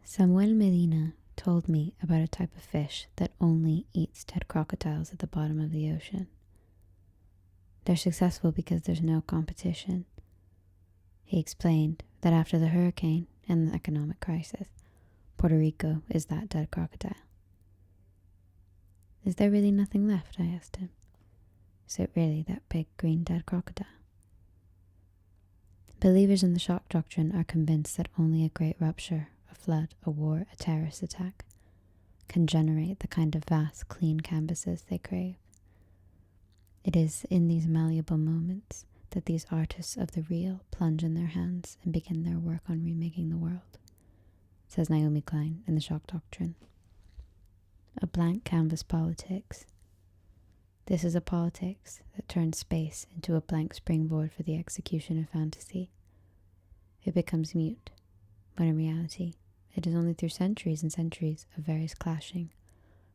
Samuel Medina told me about a type of fish that only eats dead crocodiles at the bottom of the ocean. They're successful because there's no competition. He explained that after the hurricane and the economic crisis, Puerto Rico is that dead crocodile. Is there really nothing left? I asked him. Is it really that big green dead crocodile? Believers in the shock doctrine are convinced that only a great rupture, a flood, a war, a terrorist attack can generate the kind of vast, clean canvases they crave. It is in these malleable moments that these artists of the real plunge in their hands and begin their work on remaking the world, says Naomi Klein in The Shock Doctrine. A blank canvas politics. This is a politics that turns space into a blank springboard for the execution of fantasy. It becomes mute, but in reality, it is only through centuries and centuries of various clashing,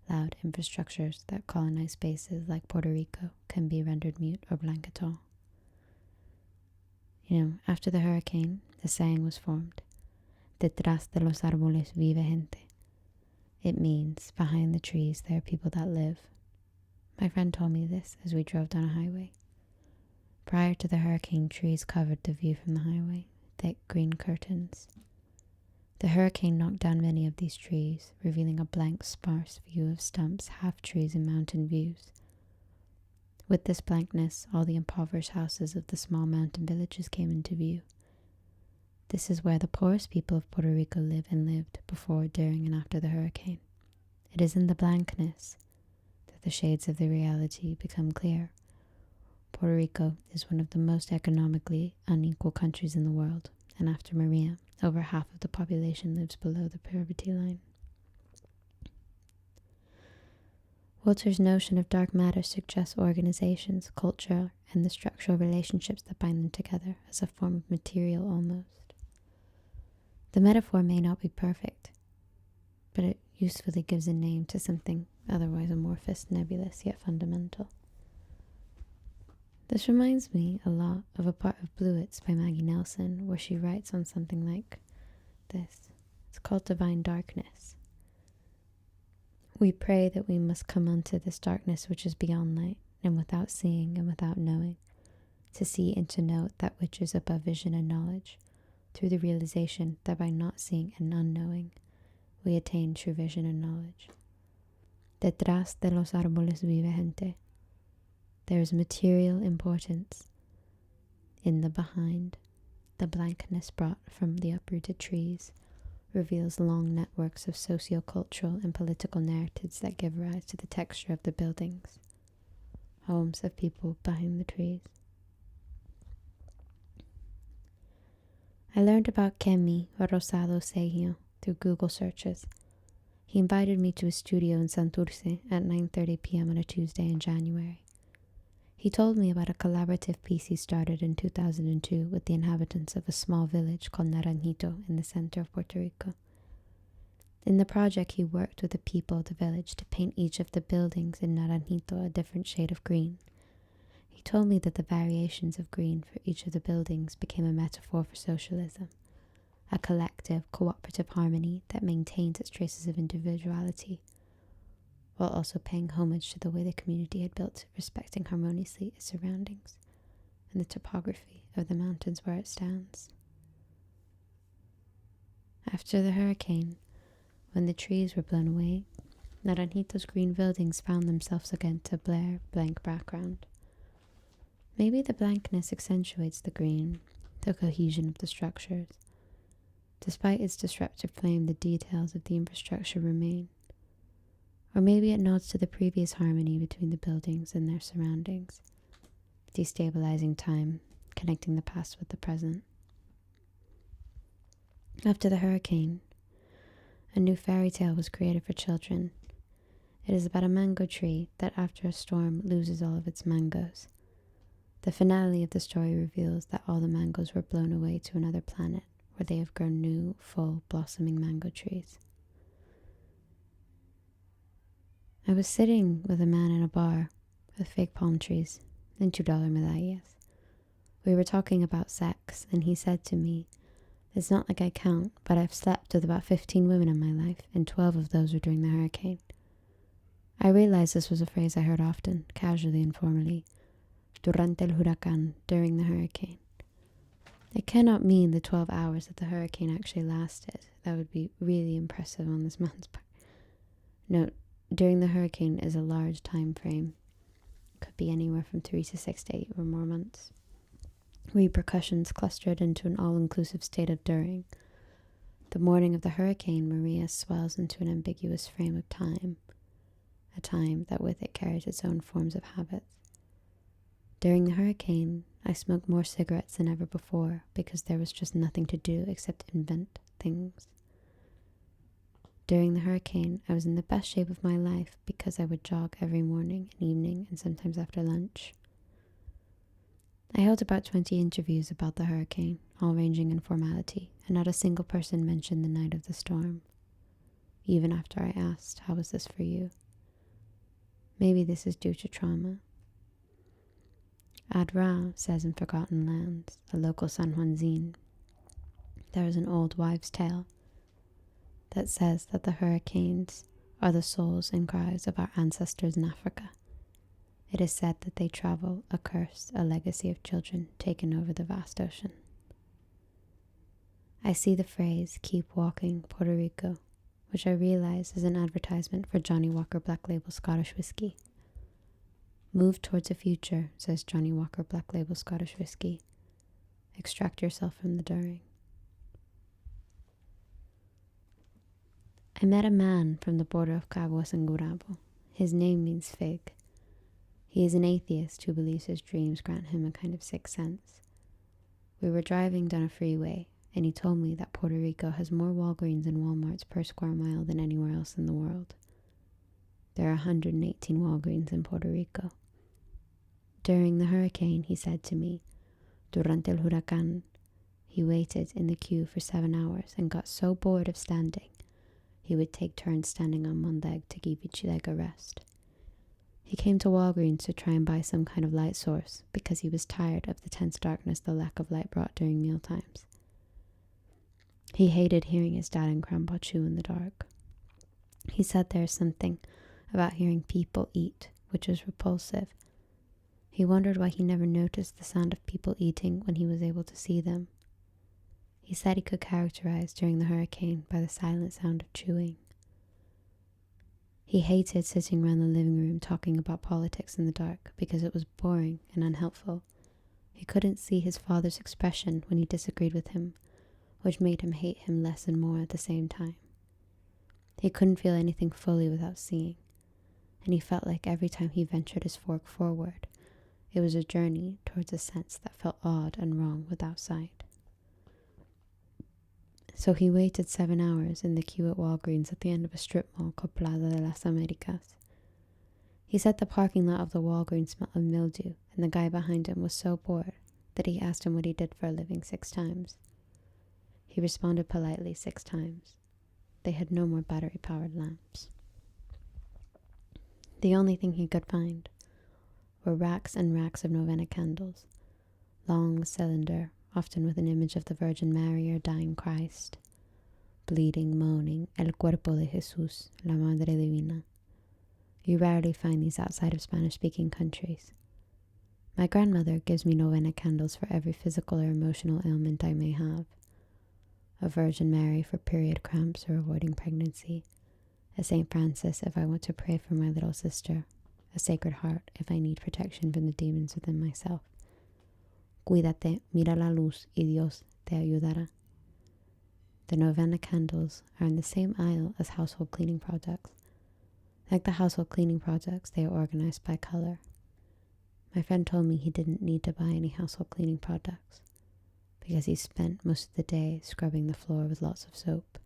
loud infrastructures that colonize spaces like Puerto Rico can be rendered mute or blank at all. After the hurricane, the saying was formed, Detras de los Arboles Vive Gente. It means, behind the trees there are people that live. My friend told me this as we drove down a highway. Prior to the hurricane, trees covered the view from the highway, thick green curtains. The hurricane knocked down many of these trees, revealing a blank, sparse view of stumps, half-trees, and mountain views. With this blankness, all the impoverished houses of the small mountain villages came into view. This is where the poorest people of Puerto Rico live and lived before, during, and after the hurricane. It is in the blankness that the shades of the reality become clear. Puerto Rico is one of the most economically unequal countries in the world, and after Maria, over half of the population lives below the poverty line. Walter's notion of dark matter suggests organizations, culture, and the structural relationships that bind them together as a form of material almost. The metaphor may not be perfect, but it usefully gives a name to something otherwise amorphous, nebulous, yet fundamental. This reminds me a lot of a part of Bluets by Maggie Nelson, where she writes on something like this. It's called Divine Darkness. We pray that we must come unto this darkness which is beyond light, and without seeing and without knowing, to see and to know that which is above vision and knowledge, through the realization that by not seeing and unknowing, we attain true vision and knowledge. Detras de los Arboles Vive Gente. There is material importance in the behind. The blankness brought from the uprooted trees reveals long networks of socio-cultural and political narratives that give rise to the texture of the buildings, homes of people behind the trees. I learned about Kemi Rosado Sergio through Google searches. He invited me to his studio in Santurce at 9:30 p.m. on a Tuesday in January. He told me about a collaborative piece he started in 2002 with the inhabitants of a small village called Naranjito in the center of Puerto Rico. In the project, he worked with the people of the village to paint each of the buildings in Naranjito a different shade of green. He told me that the variations of green for each of the buildings became a metaphor for socialism, a collective, cooperative harmony that maintains its traces of individuality, while also paying homage to the way the community had built, respecting harmoniously its surroundings and the topography of the mountains where it stands. After the hurricane, when the trees were blown away, Naranjito's green buildings found themselves against a bare, blank background. Maybe the blankness accentuates the green, the cohesion of the structures. Despite its disruptive flame, the details of the infrastructure remain. Or maybe it nods to the previous harmony between the buildings and their surroundings, destabilizing time, connecting the past with the present. After the hurricane, a new fairy tale was created for children. It is about a mango tree that after a storm loses all of its mangoes. The finale of the story reveals that all the mangoes were blown away to another planet where they have grown new, full, blossoming mango trees. I was sitting with a man in a bar with fake palm trees and $2 medallas. We were talking about sex, and he said to me, It's not like I count, but I've slept with about 15 women in my life, and 12 of those were during the hurricane. I realized this was a phrase I heard often, casually and formally. Durante el huracán, during the hurricane. It cannot mean the 12 hours that the hurricane actually lasted. That would be really impressive on this man's part. No, during the hurricane is a large time frame. It could be anywhere from 3 to 6 to 8 or more months. Repercussions clustered into an all-inclusive state of during. The morning of the hurricane, Maria swells into an ambiguous frame of time, a time that with it carries its own forms of habits. During the hurricane, I smoked more cigarettes than ever before because there was just nothing to do except invent things. During the hurricane, I was in the best shape of my life because I would jog every morning and evening and sometimes after lunch. I held about 20 interviews about the hurricane, all ranging in formality, and not a single person mentioned the night of the storm. Even after I asked, "How was this for you?" Maybe this is due to trauma. Adra says in Forgotten Lands, a local San Juan zine, there is an old wives' tale that says that the hurricanes are the souls and cries of our ancestors in Africa. It is said that they travel a curse, a legacy of children taken over the vast ocean. I see the phrase, "Keep walking, Puerto Rico," which I realize is an advertisement for Johnny Walker Black Label Scottish whiskey. Move towards a future, says Johnny Walker Black Label Scottish whiskey. Extract yourself from the during. I met a man from the border of Caguas and Gurabo. His name means fig. He is an atheist who believes his dreams grant him a kind of sixth sense. We were driving down a freeway, and he told me that Puerto Rico has more Walgreens and Walmarts per square mile than anywhere else in the world. There are 118 Walgreens in Puerto Rico. During the hurricane, he said to me, "Durante el huracán," he waited in the queue for 7 hours and got so bored of standing, he would take turns standing on one leg to give each leg a rest. He came to Walgreens to try and buy some kind of light source because he was tired of the tense darkness the lack of light brought during meal times. He hated hearing his dad and grandpa chew in the dark. He said there is something about hearing people eat, which was repulsive. He wondered why he never noticed the sound of people eating when he was able to see them. He said he could characterize during the hurricane by the silent sound of chewing. He hated sitting around the living room talking about politics in the dark because it was boring and unhelpful. He couldn't see his father's expression when he disagreed with him, which made him hate him less and more at the same time. He couldn't feel anything fully without seeing, and he felt like every time he ventured his fork forward, it was a journey towards a sense that felt odd and wrong without sight. So he waited 7 hours in the queue at Walgreens at the end of a strip mall called Plaza de las Americas. He said the parking lot of the Walgreens smelled of mildew, and the guy behind him was so bored that he asked him what he did for a living 6 times. He responded politely 6 times. They had no more battery-powered lamps. The only thing he could find were racks and racks of novena candles, long cylinder, often with an image of the Virgin Mary or dying Christ, bleeding, moaning, El cuerpo de Jesús, la Madre Divina. You rarely find these outside of Spanish-speaking countries. My grandmother gives me novena candles for every physical or emotional ailment I may have. A Virgin Mary for period cramps or avoiding pregnancy, a St. Francis if I want to pray for my little sister, a Sacred Heart if I need protection from the demons within myself. Cuídate, mira la luz, y Dios te ayudará. The novena candles are in the same aisle as household cleaning products. Like the household cleaning products, they are organized by color. My friend told me he didn't need to buy any household cleaning products because he spent most of the day scrubbing the floor with lots of soap.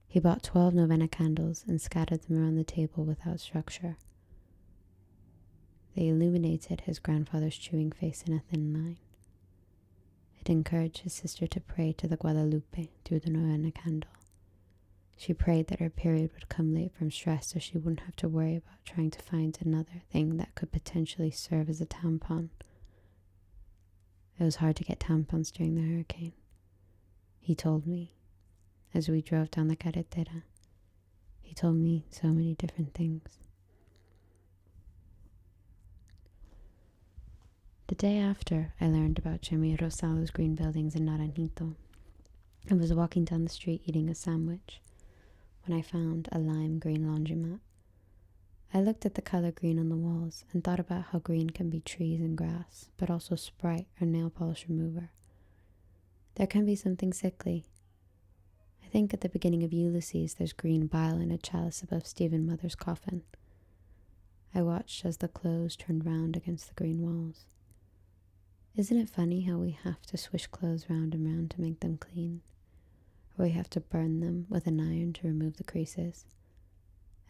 He bought 12 novena candles and scattered them around the table without structure. They illuminated his grandfather's chewing face in a thin line. It encouraged his sister to pray to the Guadalupe through the novena candle. She prayed that her period would come late from stress so she wouldn't have to worry about trying to find another thing that could potentially serve as a tampon. It was hard to get tampons during the hurricane. he told me as we drove down the carretera. He told me so many different things. The day after I learned about Jimmy Rosalo's green buildings in Naranjito, I was walking down the street eating a sandwich when I found a lime green laundromat. I looked at the color green on the walls and thought about how green can be trees and grass, but also Sprite or nail polish remover. There can be something sickly. I think at the beginning of Ulysses there's green bile in a chalice above Stephen Mother's coffin. I watched as the clothes turned round against the green walls. Isn't it funny how we have to swish clothes round and round to make them clean? Or we have to burn them with an iron to remove the creases?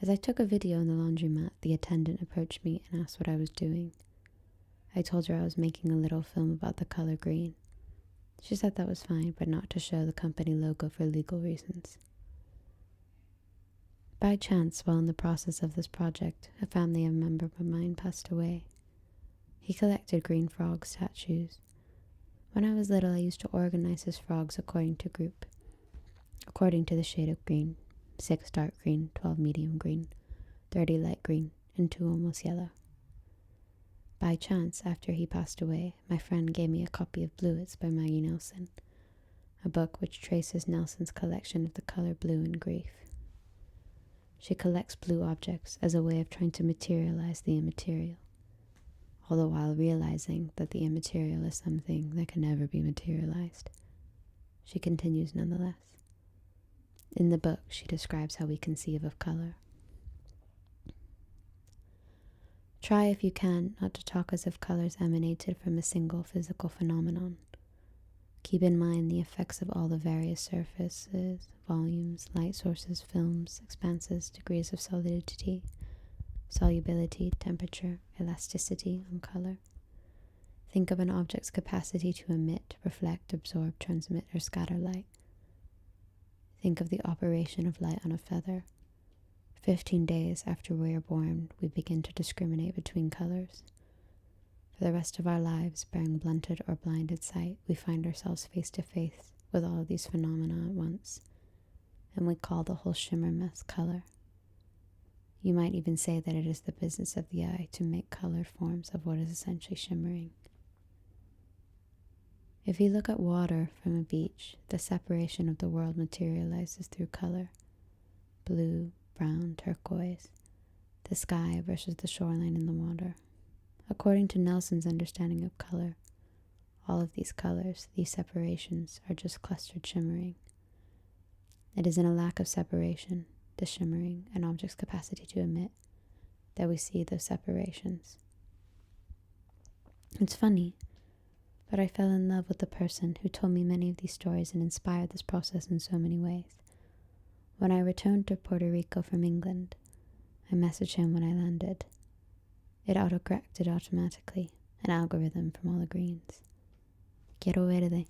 As I took a video in the laundromat, the attendant approached me and asked what I was doing. I told her I was making a little film about the color green. She said that was fine, but not to show the company logo for legal reasons. By chance, while in the process of this project, a family member of mine passed away. He collected green frog statues. When I was little, I used to organize his frogs according to the shade of green: 6 dark green, 12 medium green, 30 light green, and 2 almost yellow. By chance, after he passed away, my friend gave me a copy of Bluets by Maggie Nelson, a book which traces Nelson's collection of the color blue in grief. She collects blue objects as a way of trying to materialize the immaterial, all the while realizing that the immaterial is something that can never be materialized. She continues nonetheless. In the book, she describes how we conceive of color. Try, if you can, not to talk as if colors emanated from a single physical phenomenon. Keep in mind the effects of all the various surfaces, volumes, light sources, films, expanses, degrees of solidity, solubility, temperature, elasticity on color. Think of an object's capacity to emit, reflect, absorb, transmit, or scatter light. Think of the operation of light on a feather. 15 days after we are born, we begin to discriminate between colors. For the rest of our lives, bearing blunted or blinded sight, we find ourselves face to face with all of these phenomena at once, and we call the whole shimmer mess color. You might even say that it is the business of the eye to make colored forms of what is essentially shimmering. If you look at water from a beach, the separation of the world materializes through color: blue, brown, turquoise, the sky versus the shoreline in the water. According to Nelson's understanding of color, all of these colors, these separations, are just clustered shimmering. It is in a lack of separation, the shimmering, an object's capacity to emit, that we see those separations. It's funny, but I fell in love with the person who told me many of these stories and inspired this process in so many ways. When I returned to Puerto Rico from England, I messaged him when I landed. It autocorrected automatically, an algorithm from all the greens. Quiero verde.